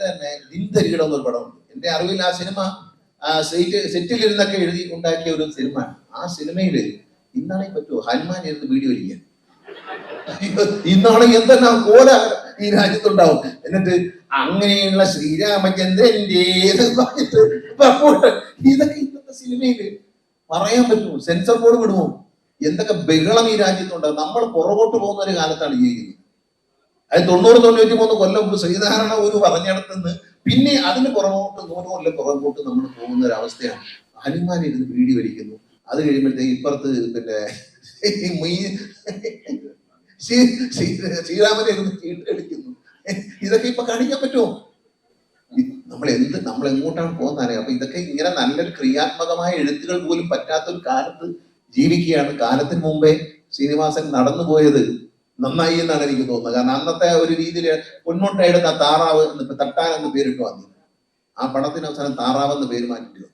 തന്നെ ദിൻതരികിടം എന്നൊരു പടമുണ്ട്. എന്റെ അറിവിൽ ആ സിനിമ സെറ്റിലിരുന്നൊക്കെ എഴുതി ഉണ്ടാക്കിയ ഒരു സിനിമ. ആ സിനിമയില് ഇന്നാണെങ്കിൽ പറ്റുമോ ഹനുമാൻ ഇരുന്ന് വീഡിയോ ഇരിക്കാൻ? ഇന്നാണെങ്കിൽ എന്തെന്നാ കോല ഈ രാജ്യത്തുണ്ടാവും. എന്നിട്ട് അങ്ങനെയുള്ള ശ്രീരാമചന്ദ്രന്റെ ഇതൊക്കെ ഇന്നത്തെ സിനിമയില് പറയാൻ പറ്റുമോ? സെൻസർ ബോർഡ് വിടുമോ? എന്തൊക്കെ ബഹളം ഈ രാജ്യത്തുണ്ടാവും. നമ്മൾ പുറകോട്ട് പോകുന്ന ഒരു കാലത്താണ് ജീവിക്കുന്നത്. അത് 90-93 കൊല്ലം മുമ്പ് ശ്രീനാരായണ ഒരു പറഞ്ഞിടത്തുനിന്ന് പിന്നെ അതിന് പുറകോട്ട് 100 കൊല്ലം പുറകോട്ട് നമ്മൾ പോകുന്ന ഒരു അവസ്ഥയാണ്. ഹനുമാൻ ഇരുന്ന് വീഡിയോ വലിക്കുന്നു. അത് കഴിയുമ്പോഴത്തേക്ക് ഇപ്പുറത്ത് പിന്നെ ശ്രീരാമനെ ഇരുന്ന് ചീട്ടടിക്കുന്നു. ഇതൊക്കെ ഇപ്പൊ കാണിക്കാൻ പറ്റുമോ? നമ്മൾ എങ്ങോട്ടാണ് പോകുന്നതറിയാം. അപ്പൊ ഇതൊക്കെ ഇങ്ങനെ നല്ലൊരു ക്രിയാത്മകമായ എഴുത്തുകൾ പോലും പറ്റാത്തൊരു കാലത്ത് ജീവിക്കുകയാണ്. കാലത്തിന് മുമ്പേ ശ്രീനിവാസൻ നടന്നുപോയത് നന്നായി എന്നാണ് എനിക്ക് തോന്നുന്നത്. കാരണം അന്നത്തെ ഒരു രീതിയിൽ പൊന്മുട്ടയുടെ താറാവ് തട്ടാൻ എന്ന് പേരിട്ടു വന്നു. ആ പടത്തിന് അവസാനം താറാവ് എന്ന് പേര് മാറ്റിട്ട്